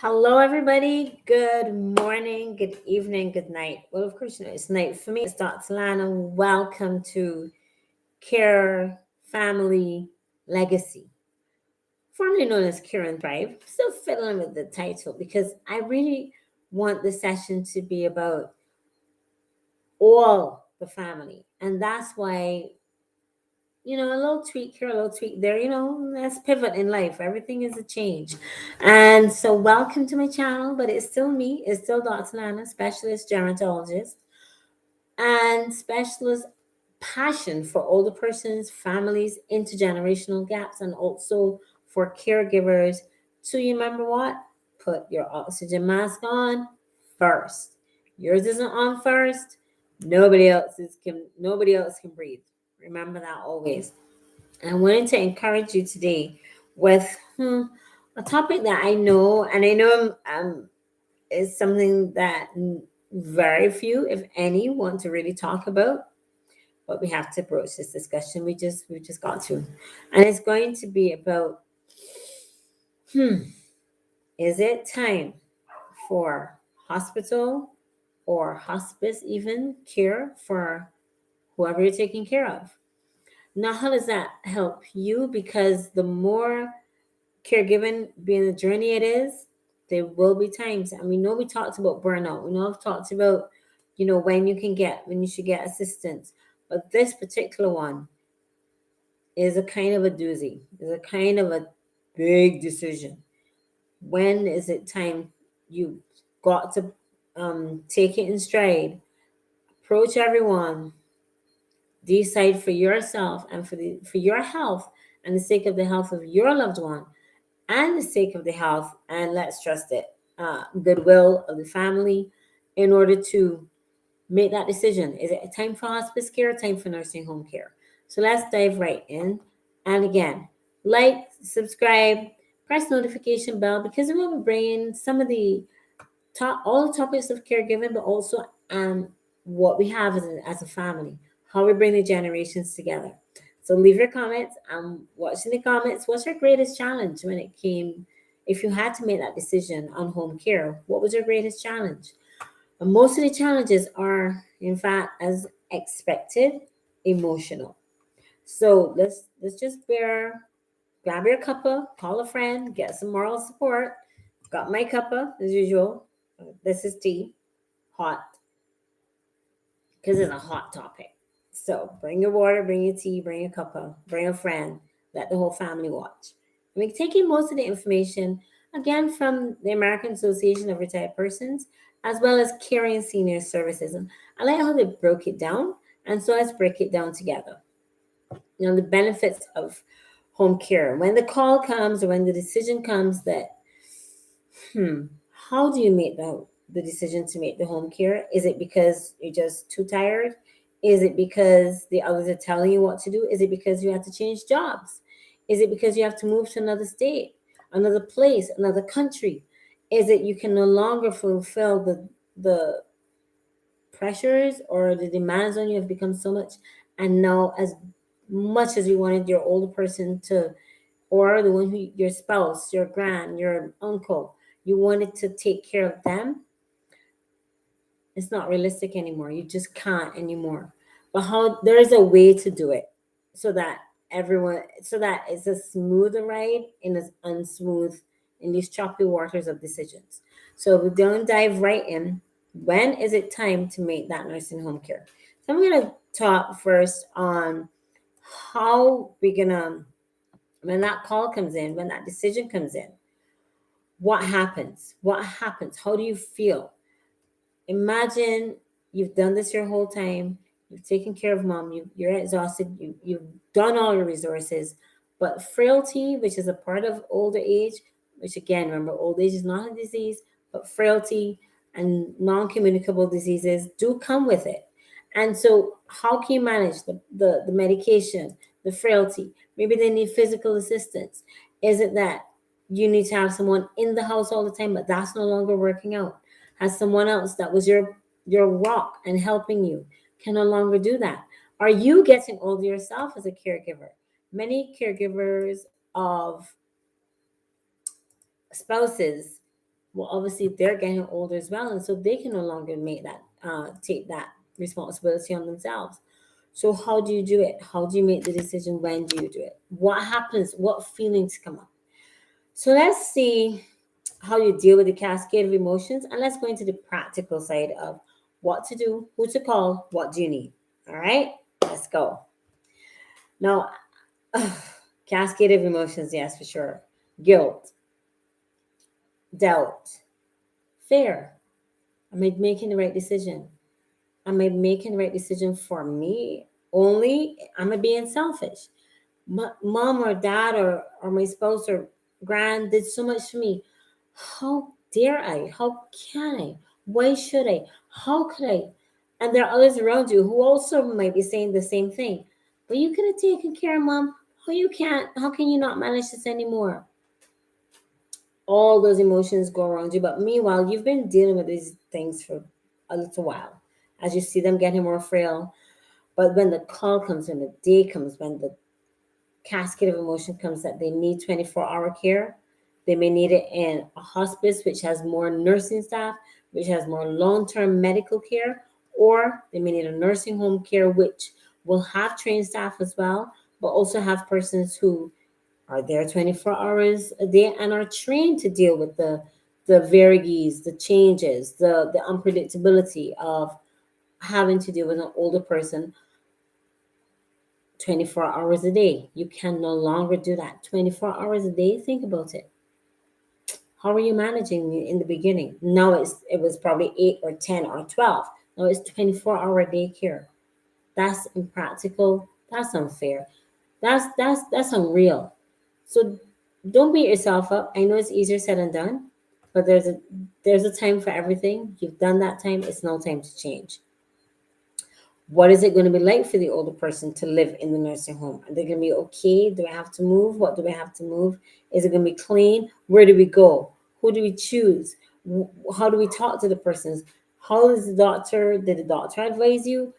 Hello, everybody. Good morning, good evening, good night. Well, of course, it's night for me. It's Dr. Lana. Welcome to Care, Family, Legacy, formerly known as Care and Thrive. I'm still fiddling with the title because I really want the session to be about all the family. And that's why a little tweak here, a little tweak there, let's pivot in life. Everything is a change. And so, welcome to my channel, but it's still me, it's still Dr. Lana, specialist gerontologist and specialist passion for older persons, families, intergenerational gaps, and also for caregivers. So, you remember what? Put your oxygen mask on first. Yours isn't on first. Nobody else can breathe. Remember that always. I wanted to encourage you today with a topic that I know, and I know is something that very few, if any, want to really talk about. But we have to broach this discussion. We just got to, and it's going to be about is it time for hospital or hospice even care for whoever you're taking care of? Now, how does that help you? Because the more caregiving being a journey it is, there will be times, and we know we talked about burnout. We know I've talked about, when you should get assistance. But this particular one is a kind of a doozy, is a kind of a big decision. When is it time? You got to take it in stride, approach everyone, decide for yourself and for your health and the sake of the health of your loved one and the sake of the health, and let's trust it, goodwill of the family, in order to make that decision. Is it a time for hospice care, time for nursing home care? So let's dive right in. And again, like, subscribe, press notification bell, because we will be bringing some of the all the topics of caregiving, but also what we have as a family, how we bring the generations together. So leave your comments. I'm watching the comments. What's your greatest challenge when it came, if you had to make that decision on home care? What was your greatest challenge? And most of the challenges are, in fact, as expected, emotional. So let's just grab your cuppa, call a friend, get some moral support. Got my cuppa as usual. This is tea, hot, because it's a hot topic. So bring your water, bring your tea, bring your cuppa, bring a friend, let the whole family watch. We're taking most of the information again from the American Association of Retired Persons, as well as Caring Senior Services. And I like how they broke it down, and so let's break it down together. The benefits of home care. When the call comes or when the decision comes that how do you make the decision to make the home care? Is it because you're just too tired? Is it because the others are telling you what to do? Is it because you have to change jobs? Is it because you have to move to another state, another place, another country? Is it you can no longer fulfill the pressures, or the demands on you have become so much, and now as much as you wanted your older person to, or the one who, your spouse, your grand, your uncle, you wanted to take care of them, it's not realistic anymore. You just can't anymore. But how there is a way to do it so that so that it's a smoother ride in as unsmooth in these choppy waters of decisions. So we're going to dive right in. When is it time to make that nursing home care? So I'm going to talk first on how we're going to, when that call comes in, when that decision comes in, what happens? What happens? How do you feel? Imagine you've done this your whole time. You've taken care of mom. You're exhausted. You've done all your resources. But frailty, which is a part of older age, which again, remember, old age is not a disease, but frailty and non-communicable diseases do come with it. And so how can you manage the medication, the frailty? Maybe they need physical assistance. Is it that you need to have someone in the house all the time, but that's no longer working out? Has someone else that was your rock and helping you can no longer do that? Are you getting older yourself as a caregiver? Many caregivers of spouses Well, obviously they're getting older as well, and so they can no longer make that take that responsibility on themselves. So how do you do it? How do you make the decision? When do you do it? What happens? What feelings come up? So let's see how you deal with the cascade of emotions, and let's go into the practical side of what to do, who to call, what do you need. All right, let's go. Now, cascade of emotions, yes, for sure. Guilt, doubt, fear. Am I making the right decision? Am I making the right decision for me only? Am I being selfish? Mom or dad or my spouse or grand did so much for me. How dare I? How can I? Why should I? How could I? And there are others around you who also might be saying the same thing. But you could have taken care of mom. How you can't? How can you not manage this anymore? All those emotions go around you. But meanwhile, you've been dealing with these things for a little while. As you see them getting more frail. But when the call comes, when the day comes, when the cascade of emotion comes that they need 24-hour care. They may need it in a hospice, which has more nursing staff, which has more long term medical care, or they may need a nursing home care, which will have trained staff as well, but also have persons who are there 24 hours a day and are trained to deal with the varieties, the changes, the unpredictability of having to deal with an older person 24 hours a day. You can no longer do that. 24 hours a day, think about it. How are you managing in the beginning? Now it was probably 8 or 10 or 12. Now it's 24-hour daycare. That's impractical. That's unfair. That's unreal. So don't beat yourself up. I know it's easier said than done, but there's a time for everything. You've done that time. It's no time to change. What is it going to be like for the older person to live in the nursing home? Are they going to be okay? Do I have to move? What do I have to move? Is it going to be clean? Where do we go? Who do we choose? How do we talk to the persons? How is the doctor? Did the doctor advise you?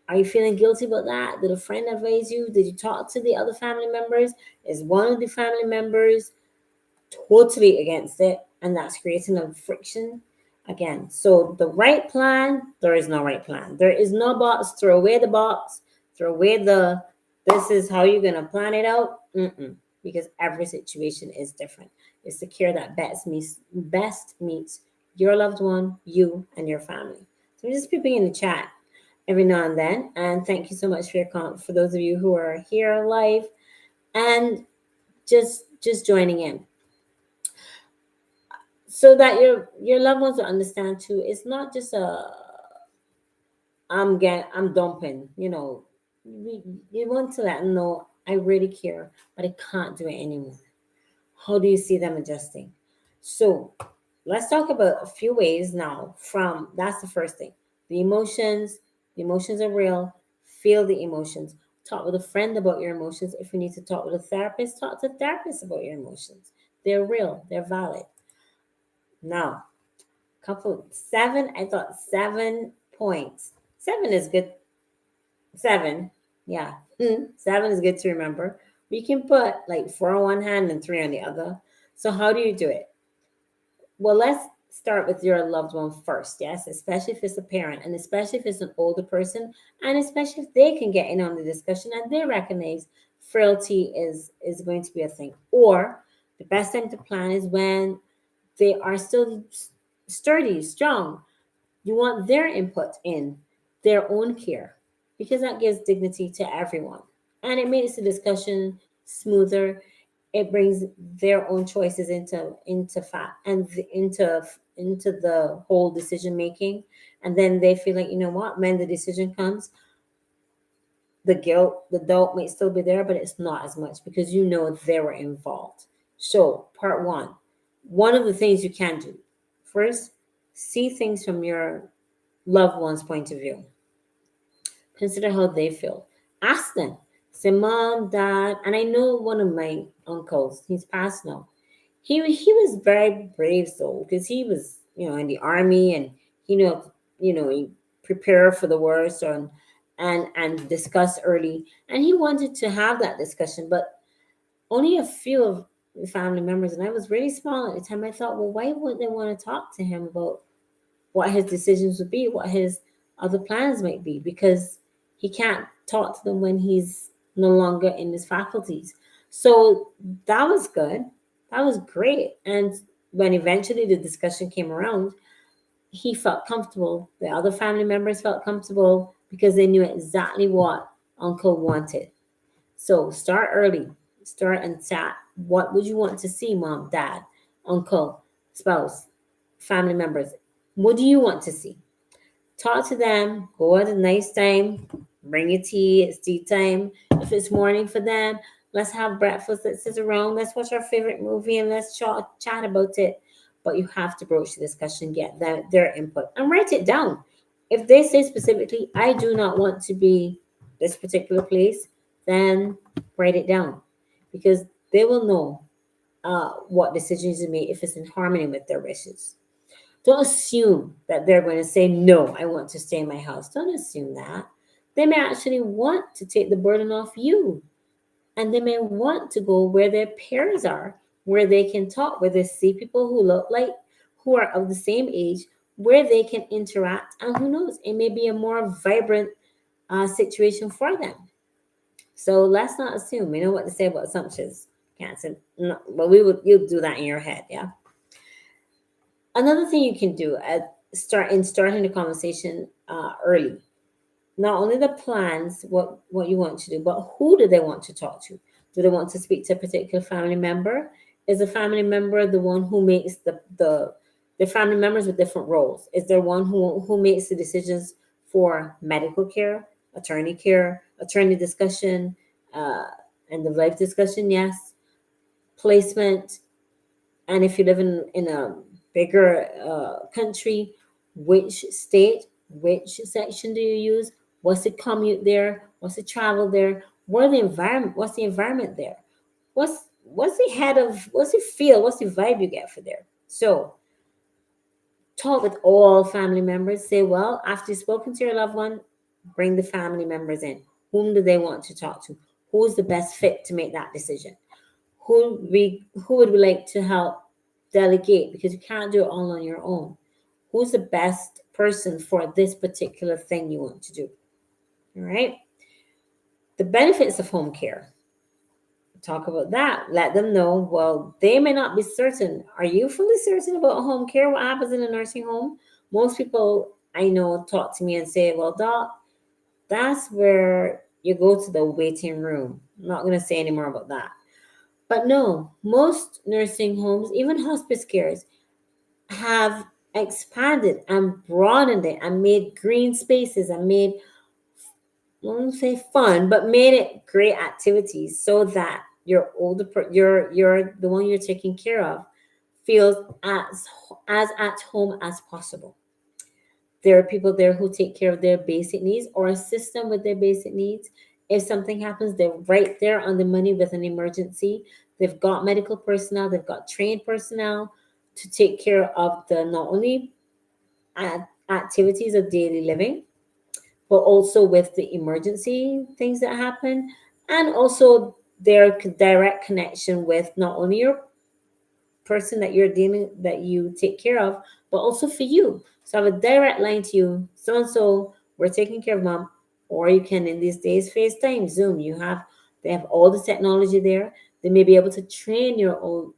Are you feeling guilty about that? Did a friend advise you? Did you talk to the other family members? Is one of the family members totally against it, and that's creating a friction again? So the right plan, there is no right plan. There is no box. Throw away the box. Throw away the this is how you're gonna plan it out. Because every situation is different. It's the care that best meets your loved one, you, and your family. So I'm just peeping in the chat every now and then, and thank you so much for your comment. For those of you who are here live and just joining in, so that your loved ones will understand too. It's not just a I'm dumping. You want to let them know I really care, but I can't do it anymore. How do you see them adjusting? So let's talk about a few ways now. From That's the first thing. The emotions. The emotions are real. Feel the emotions. Talk with a friend about your emotions. If you need to talk with a therapist, talk to a therapist about your emotions. They're real. They're valid. Now, couple seven. I thought 7 points. Seven is good. Seven, yeah. 7 is good to remember. We can put like 4 on one hand and 3 on the other. So how do you do it? Well, let's start with your loved one first. Yes, especially if it's a parent, and especially if it's an older person, and especially if they can get in on the discussion and they recognize frailty is going to be a thing. Or the best time to plan is when they are still sturdy, strong. You want their input in their own care because that gives dignity to everyone. And it makes the discussion smoother. It brings their own choices into fact and into the whole decision making. And then they feel like, you know what, when the decision comes, the guilt, the doubt might still be there, but it's not as much because you know they were involved. So, part one of the things you can do first, see things from your loved one's point of view. Consider how they feel. Ask them. Say, Mom, Dad, and I know one of my uncles, he's passed now. He was very brave soul because he was, in the army, and he he prepare for the worst and discuss early. And he wanted to have that discussion, but only a few of family members, and I was really small at the time. I thought, well, why wouldn't they want to talk to him about what his decisions would be, what his other plans might be, because he can't talk to them when he's no longer in his faculties. So that was good. That was great. And when eventually the discussion came around, he felt comfortable. The other family members felt comfortable because they knew exactly what uncle wanted. So start early. Start and chat. What would you want to see, mom, dad, uncle, spouse, family members? What do you want to see? Talk to them. Go at a nice time. Bring your tea. It's tea time. If it's morning for them, let's have breakfast. Let's sit around. Let's watch our favorite movie and let's chat about it. But you have to broach the discussion, get their input, and write it down. If they say specifically, I do not want to be this particular place, then write it down because they will know what decisions you make if it's in harmony with their wishes. Don't assume that they're going to say, no, I want to stay in my house. Don't assume that. They may actually want to take the burden off you. And they may want to go where their peers are, where they can talk, where they see people who look like, who are of the same age, where they can interact. And who knows, it may be a more vibrant situation for them. So let's not assume. We know what to say about assumptions. Can't say, no, but you'll do that in your head, yeah. Another thing you can do at starting the conversation early. Not only the plans, what you want to do, but who do they want to talk to? Do they want to speak to a particular family member? Is the family member the one who makes the family members with different roles? Is there one who makes the decisions for medical care, attorney discussion, uh, and the life discussion? Yes, placement, and if you live in a bigger country, which state, which section do you use? What's the commute there? What's the travel there? What are the environment? What's the environment there? What's the head of? What's the feel? What's the vibe you get for there? So talk with all family members. Say, well, after you've spoken to your loved one, bring the family members in. Whom do they want to talk to? Who's the best fit to make that decision? Who would we like to help delegate because you can't do it all on your own? Who's the best person for this particular thing you want to do? All right. The benefits of home care. Talk about that. Let them know. Well, they may not be certain. Are you fully certain about home care? What happens in a nursing home? Most people I know talk to me and say, well, doc, that's where you go to the waiting room. I'm not going to say any more about that. But no, most nursing homes, even hospice cares, have expanded and broadened it and made green spaces and made, I won't say fun, but made it great activities so that your you're the one you're taking care of feels as at home as possible. There are people there who take care of their basic needs or assist them with their basic needs. If something happens, they're right there on the money with an emergency. They've got medical personnel, they've got trained personnel to take care of the not only activities of daily living, but also with the emergency things that happen, and also their direct connection with not only your person that you take care of, but also for you. So I have a direct line to you. So and so, we're taking care of mom. Or you can in these days FaceTime, Zoom. They have all the technology there. They may be able to train your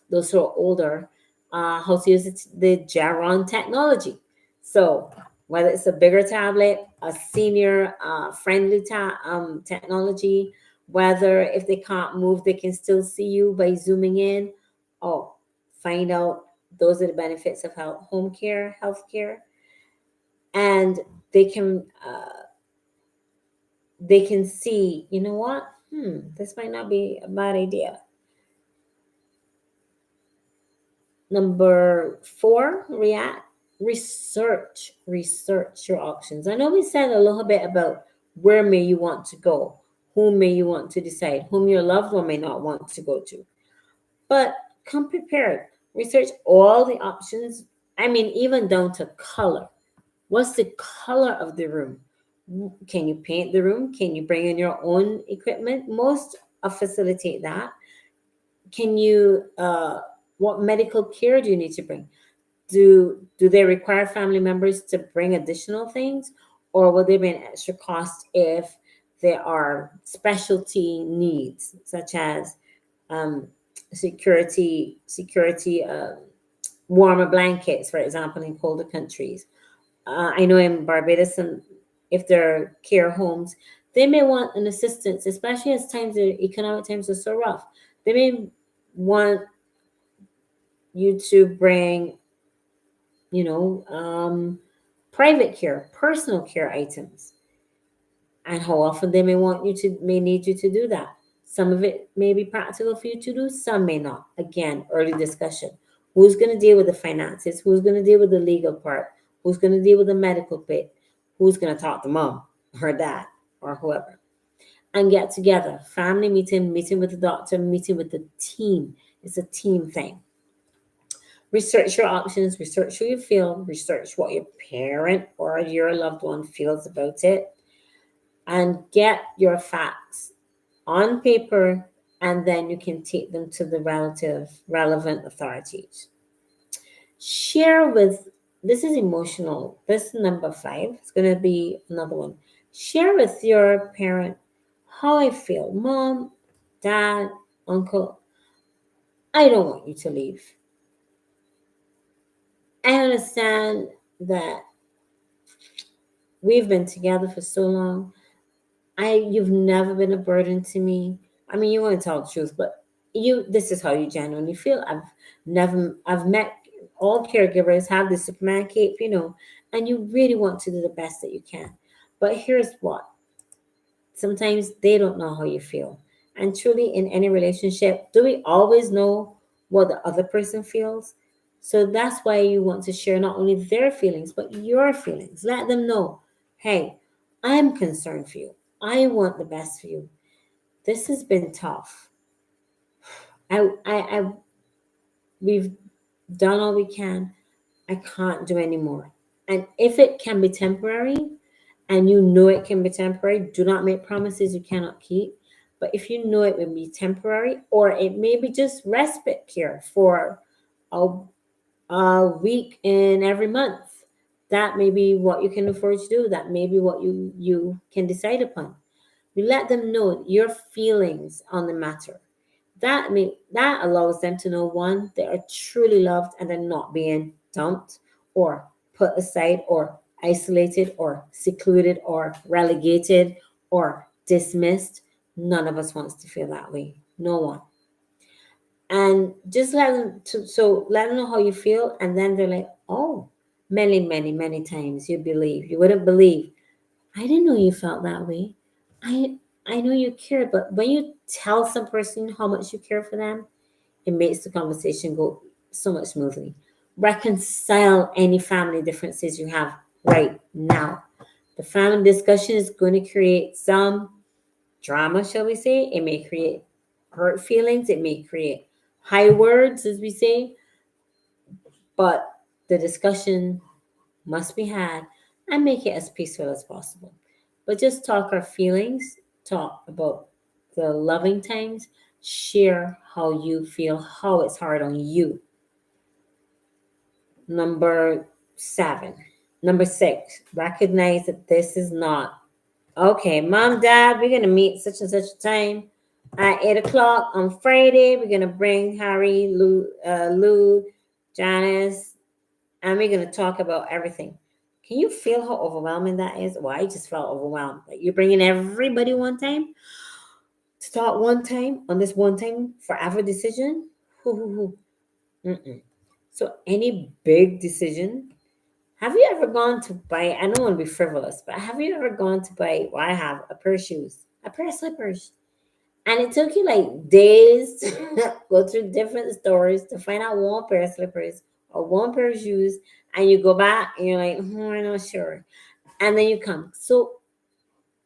those who are older how to use the Geron technology. So whether it's a bigger tablet, a senior friendly technology, whether if they can't move, they can still see you by zooming in. Oh, find out those are the benefits of home care, health care, and they can see. You know what? This might not be a bad idea. Number 4, research your options. I know we said a little bit about where may you want to go, whom may you want to decide, whom your loved one may not want to go to. But come prepared. Research all the options. I mean, even down to color. What's the color of the room? Can you paint the room? Can you bring in your own equipment? Most facilitate that. Can you what medical care do you need to bring? Do they require family members to bring additional things, or will there be an extra cost if there are specialty needs such as um, security warmer blankets, for example, in colder countries? I know in Barbados, and if there are care homes, they may want an assistance, especially as the economic times are so rough. They may want you to bring, you know, private care, personal care items, and how often they may need you to do that. Some of it may be practical for you to do, some may not. Again, early discussion. Who's going to deal with the finances? Who's going to deal with the legal part? Who's going to deal with the medical bit? Who's going to talk to mom or dad or whoever? And get together. Family meeting, meeting with the doctor, meeting with the team. It's a team thing. Research your options, research how you feel, research what your parent or your loved one feels about it, and get your facts on paper, and then you can take them to the relevant authorities. Share with, this is emotional. This number 5 is going to be another one. Share with your parent how I feel. Mom, dad, uncle, I don't want you to leave. I understand that we've been together for so long. You've never been a burden to me. I mean, you want to tell the truth, but this is how you genuinely feel. I've met all caregivers have the Superman cape, and you really want to do the best that you can. But here's what: sometimes they don't know how you feel. And truly, in any relationship, do we always know what the other person feels? So that's why you want to share not only their feelings, but your feelings. Let them know, hey, I'm concerned for you. I want the best for you. This has been tough. I we've done all we can. I can't do anymore. And if it can be temporary, and you know it can be temporary, do not make promises you cannot keep. But if you know it will be temporary, or it may be just respite care for a, a week in every month, that may be what you can afford to do. That may be what you can decide upon. You let them know your feelings on the matter. That allows them to know, one, they are truly loved and they're not being dumped or put aside or isolated or secluded or relegated or dismissed. None of us wants to feel that way. No one. And just let them know how you feel, and then they're like, oh, many, many, many times you wouldn't believe. I didn't know you felt that way. I know you care, but when you tell some person how much you care for them, it makes the conversation go so much smoothly. Reconcile any family differences you have right now. The family discussion is going to create some drama, shall we say? It may create hurt feelings, it may create high words, as we say, but the discussion must be had, and make it as peaceful as possible. But just talk our feelings, talk about the loving times, share how you feel, how it's hard on you. Number 7. Number 6, recognize that this is not okay. Mom, dad, we're going to meet such and such a time at 8 o'clock on Friday. We're going to bring Harry, Lou, Janice, and we're going to talk about everything. Can you feel how overwhelming that is? Well, I just felt overwhelmed. Like, you're bringing everybody one time to talk one time on this one time forever decision. Hoo, hoo, hoo. Mm-mm. So, any big decision, have you ever gone to buy? I don't want to be frivolous, but have you ever gone to buy? Well, I have a pair of shoes, a pair of slippers, and it took you like days to go through different stores to find out one pair of slippers or one pair of shoes, and you go back and you're like, I'm not sure, and then you come. So,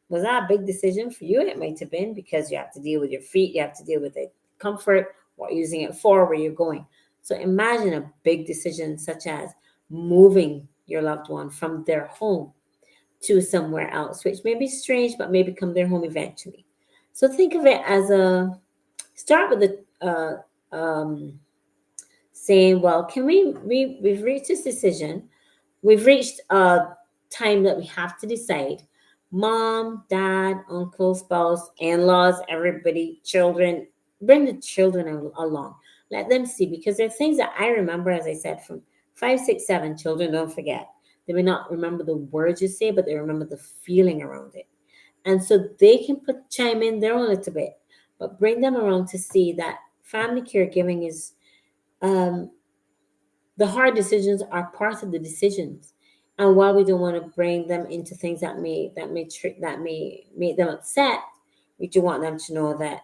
was that a big decision for you? It might have been, because you have to deal with your feet, you have to deal with the comfort, what you're using it for, where you're going. So imagine a big decision such as moving your loved one from their home to somewhere else, which may be strange, but may become their home eventually. So think of it as start with saying, well, can we've reached this decision. We've reached a time that we have to decide. Mom, dad, uncle, spouse, in-laws, everybody, children, bring the children along. Let them see, because there are things that I remember, as I said, from 5, 6, 7. Children don't forget. They may not remember the words you say, but they remember the feeling around it. And so they can chime in their own little bit, but bring them around to see that family caregiving is, um, the hard decisions are part of the decisions. And while we don't want to bring them into things that may make them upset, we do want them to know that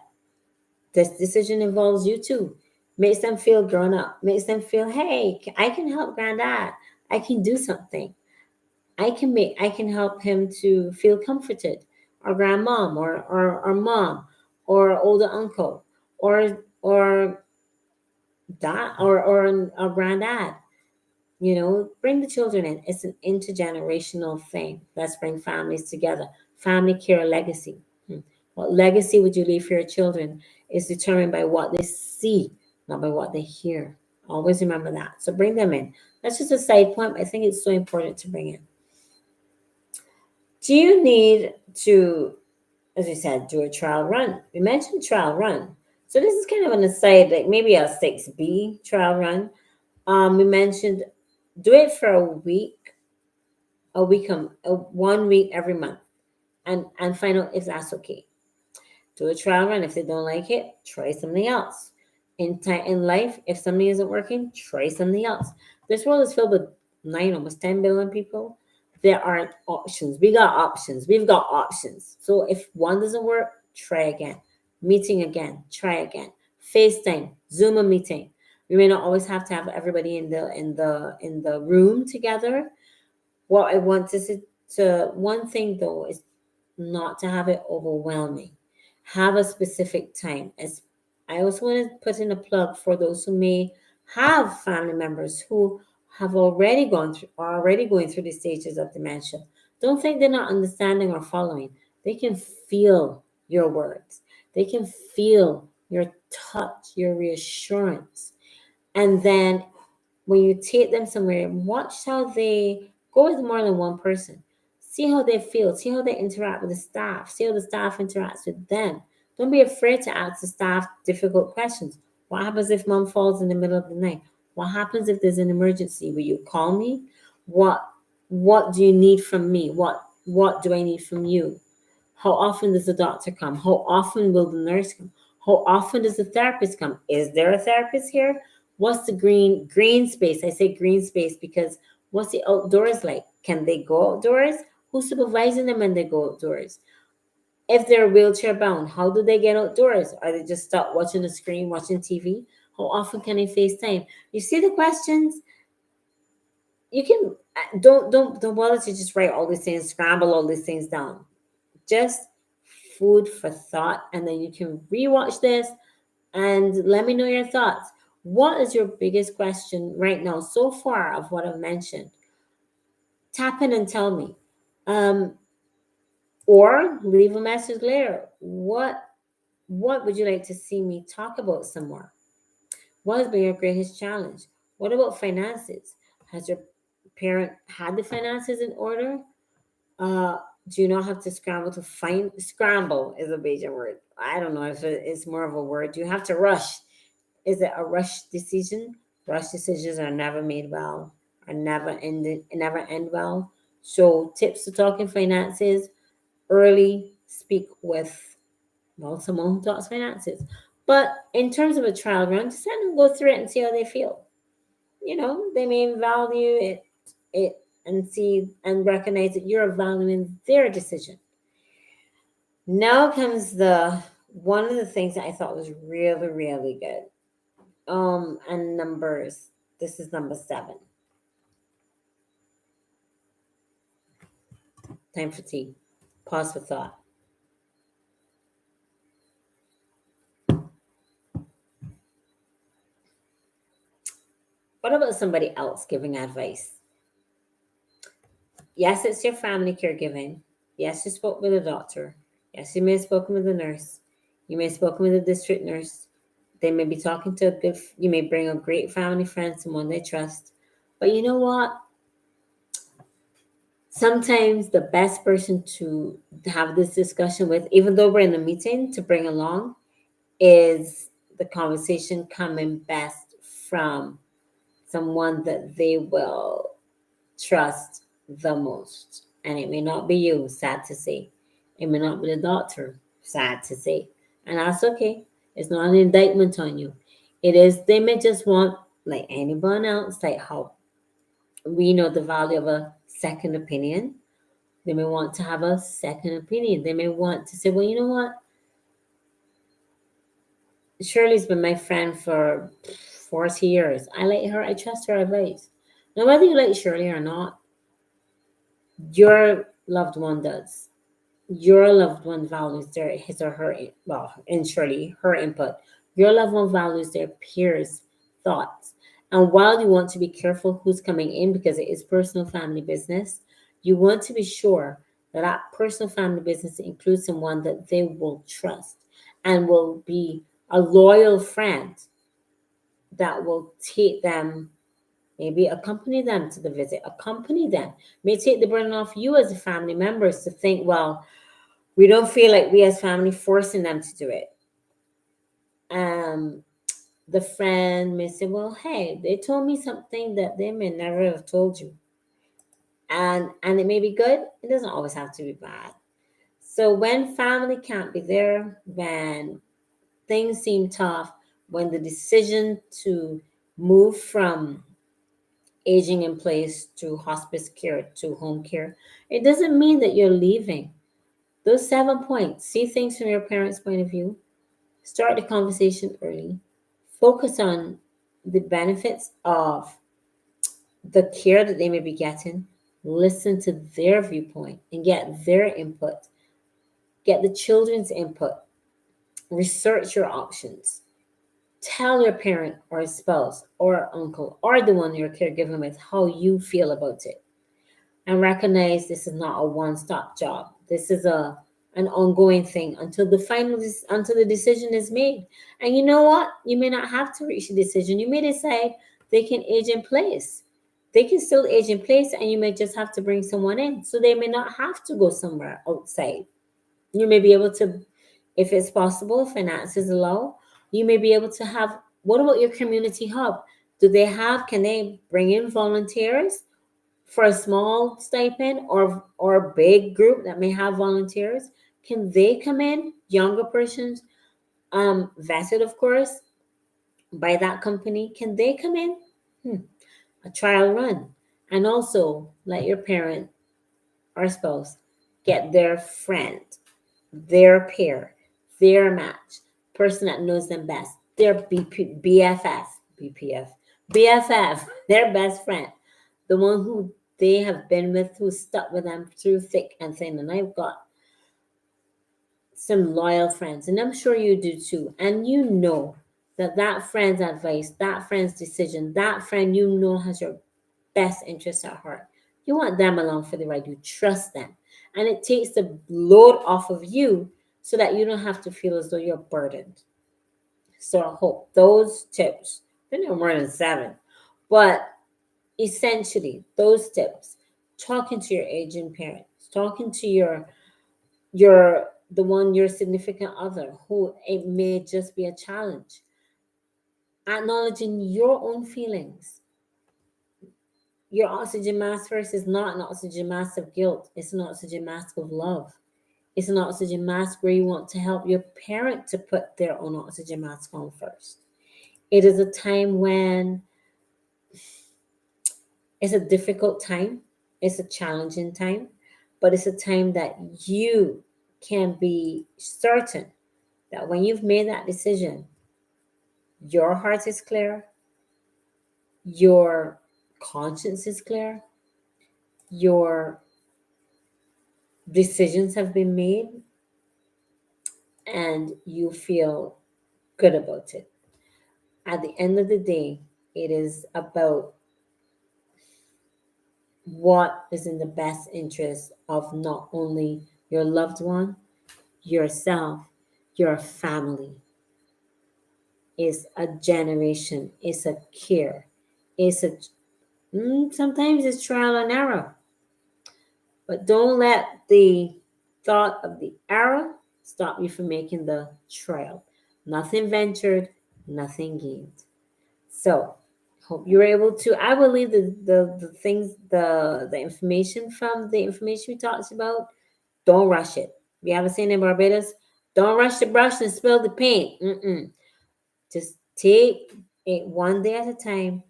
this decision involves you too. Makes them feel grown up. Makes them feel, hey, I can help granddad. I can do something. I can help him to feel comforted, or grandmom, or mom, or older uncle, or dad, or granddad. Bring the children in. It's an intergenerational thing. Let's bring families together. Family care legacy. What legacy would you leave for your children is determined by what they see, not by what they hear. Always remember that. So bring them in. That's just a side point. I think it's so important to bring in. Do you need to, as we said, do a trial run? We mentioned trial run. So this is kind of an aside, like maybe a 6B trial run. We mentioned do it for one week every month, and find out if that's okay. Do a trial run. If they don't like it, try something else. In life, if something isn't working, try something else. This world is filled with 9, almost 10 billion people. There aren't options. We got options. We've got options. So if one doesn't work, try again. Meeting again, try again. FaceTime, Zoom a meeting. We may not always have to have everybody in the room together. What I want to one thing though is not to have it overwhelming. Have a specific time. As I also want to put in a plug for those who may have family members who have already gone through are already going through the stages of dementia. Don't think they're not understanding or following. They can feel your words. They can feel your touch, your reassurance. And then when you take them somewhere, watch how they go with more than one person. See how they feel. See how they interact with the staff. See how the staff interacts with them. Don't be afraid to ask the staff difficult questions. What happens if mom falls in the middle of the night? What happens if there's an emergency? Will you call me? What what do you need from me? What do I need from you? How often does the doctor come? How often will the nurse come? How often does the therapist come? Is there a therapist here? What's the green space? I say green space because what's the outdoors like? Can they go outdoors? Who's supervising them when they go outdoors? If they're wheelchair bound, how do they get outdoors? Are they just stuck watching the screen, watching TV? How often can they FaceTime? You see the questions? You can don't bother to just write all these things, scramble all these things down. Just food for thought, and then you can rewatch this and let me know your thoughts. What is your biggest question right now so far of what I've mentioned? Tap in and tell me. Um, or leave a message later. What would you like to see me talk about some more? What has been your greatest challenge? What about finances? Has your parent had the finances in order? Uh, do you not have to scramble to find? Scramble is a Bayesian word. I don't know if it's more of a word. Do you have to rush? Is it a rush decision? Rush decisions are never made well, are never end well. So tips to talking finances early. Speak with someone who talks finances. But in terms of a trial run, just let them go through it and see how they feel. They may value it and see and recognize that you're valuing their decision. Now comes the one of the things that I thought was really, really good. And numbers. This is number 7. Time for tea. Pause for thought. What about somebody else giving advice? Yes, it's your family caregiving. Yes, you spoke with a doctor. Yes, you may have spoken with a nurse. You may have spoken with a district nurse. They may be talking to a good, you may bring a great family friend, someone they trust. But you know what? Sometimes the best person to have this discussion with, even though we're in a meeting, to bring along is the conversation coming best from someone that they will trust the most. And it may not be you, sad to say. It may not be the doctor, sad to say. And that's okay. It's not an indictment on you. It is, they may just want, like anyone else, like how we know the value of a second opinion. They may want to have a second opinion. They may want to say, well, you know what? Shirley's been my friend for 40 years. I like her. I trust her advice. Now, whether you like Shirley or not, your loved one does. Your loved one values their his or her, well, and surely her input. Your loved one values their peers' thoughts. And while you want to be careful who's coming in because it is personal family business, you want to be sure that that personal family business includes someone that they will trust and will be a loyal friend that will take them, maybe accompany them to the visit, accompany them, may take the burden off you as a family members to think, well, we don't feel like we as family forcing them to do it. Um, the friend may say, well, hey, they told me something that they may never have told you. And it may be good. It doesn't always have to be bad. So when family can't be there, when things seem tough, when the decision to move from aging in place to hospice care to home care, it doesn't mean that you're leaving. Those 7 points, see things from your parents' point of view, start the conversation early, focus on the benefits of the care that they may be getting, listen to their viewpoint and get their input, get the children's input, research your options. Tell your parent or spouse or uncle or the one you're caregiving with how you feel about it. And recognize this is not a one-stop job. This is a an ongoing thing until until the decision is made. And you know what? You may not have to reach a decision. You may decide they can age in place. They can still age in place, and you may just have to bring someone in. So they may not have to go somewhere outside. You may be able to, if it's possible, finances allow, you may be able to have, what about your community hub? Can they bring in volunteers for a small stipend or a big group that may have volunteers? Can they come in, younger persons, vetted of course by that company? Can they come in? Hmm, a trial run. And also let your parent or spouse get their friend, their peer, their match, person that knows them best, their BFF, BPF, BFF, their best friend, the one who they have been with, who stuck with them through thick and thin. And I've got some loyal friends, and I'm sure you do too. And you know that that friend's advice, that friend's decision, that friend you know has your best interest at heart. You want them along for the ride. You trust them. And it takes the load off of you so that you don't have to feel as though you're burdened. So I hope those tips, I know more than 7, but essentially those tips, talking to your aging parents, talking to your significant other who it may just be a challenge, acknowledging your own feelings. Your oxygen mask first is not an oxygen mask of guilt. It's an oxygen mask of love. It's an oxygen mask where you want to help your parent to put their own oxygen mask on first. It is a time when it's a difficult time. It's a challenging time, but it's a time that you can be certain that when you've made that decision, your heart is clear, your conscience is clear, your decisions have been made, and you feel good about it. At the end of the day, it is about what is in the best interest of not only your loved one, yourself, your family. It's a generation. It's a care. It's a sometimes it's trial and error. But don't let the thought of the error stop you from making the trial. Nothing ventured, nothing gained. So hope you were able to. I will leave the things, the information from the information we talked about. Don't rush it. We have a saying in Barbados, don't rush the brush and spill the paint. Just take it one day at a time.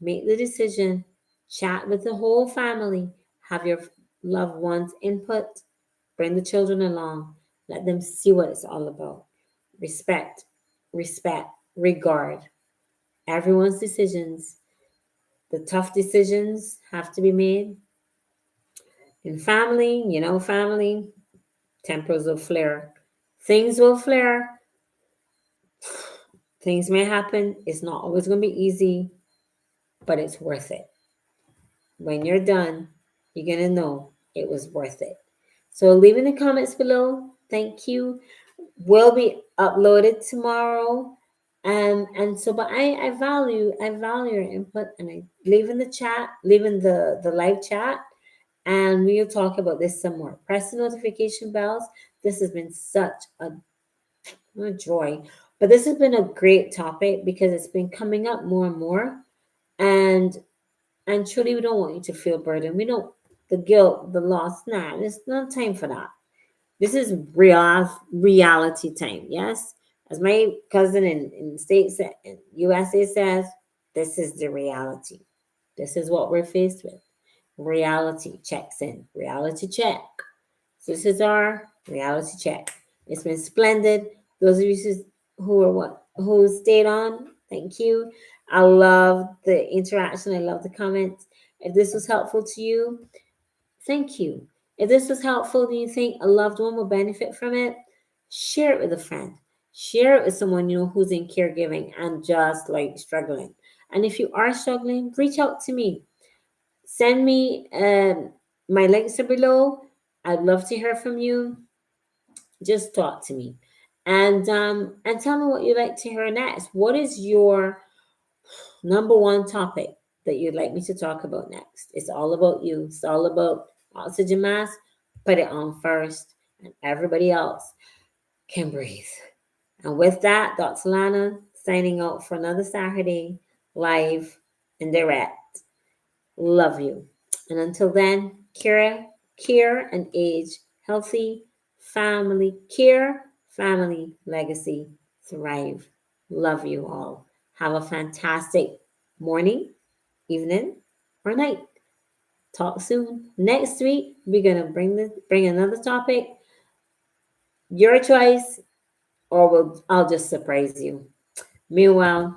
Make the decision. Chat with the whole family. Have your loved ones input. Bring the children along. Let them see what it's all about. Respect, respect, regard. Everyone's decisions. The tough decisions have to be made. In family, family, tempers will flare. Things will flare. Things may happen. It's not always going to be easy, but it's worth it. When you're done, you're going to know it was worth it. So leave in the comments below. Thank you. Will be uploaded tomorrow. And so, but I value your input, and I leave in the chat, leave in the live chat, and we'll talk about this some more. Press the notification bells. This has been such a joy. But this has been a great topic because it's been coming up more and more. And truly we don't want you to feel burdened. We don't the guilt, the loss. Nah, there's no time for that. This is reality time, yes? As my cousin in States in USA says, this is the reality. This is what we're faced with. Reality checks in. Reality check. So this is our reality check. It's been splendid. Those of you who stayed on, thank you. I love the interaction. I love the comments. If this was helpful to you, thank you. If this was helpful, do you think a loved one will benefit from it? Share it with a friend. Share it with someone you know who's in caregiving and just like struggling. And if you are struggling, reach out to me. Send me my links are below. I'd love to hear from you. Just talk to me, and tell me what you'd like to hear next. What is your number one topic that you'd like me to talk about next? It's all about you. It's all about oxygen mask. Put it on first, and everybody else can breathe. And with that, Dr. Lana signing out for another Saturday, live and direct. Love you. And until then, care and age healthy, family care, family legacy, thrive. Love you all. Have a fantastic morning, evening, or night. Talk soon. Next week, we're gonna bring another topic. Your choice, or I'll just surprise you. Meanwhile,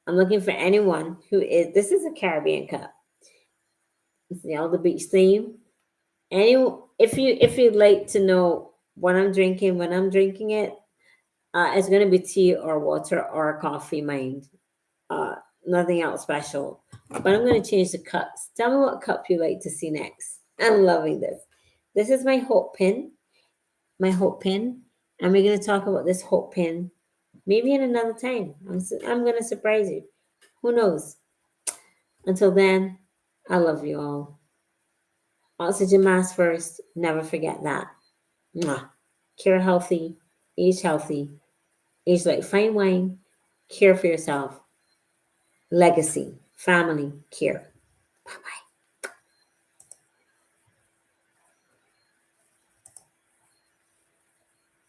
I'm looking for anyone who is. This is a Caribbean cup. See all the beach theme. Any if you'd like to know what I'm drinking when I'm drinking it, it's gonna be tea or water or coffee, mind. Nothing else special. But I'm gonna change the cups. Tell me what cup you like to see next. I'm loving this. This is my hope pin. My hope pin. And we're gonna talk about this hope pin maybe in another time. I'm gonna surprise you. Who knows? Until then, I love you all. Oxygen mask first. Never forget that. Mwah. Care healthy. Age healthy. Age like fine wine. Care for yourself. Legacy. Family. Care. Bye bye.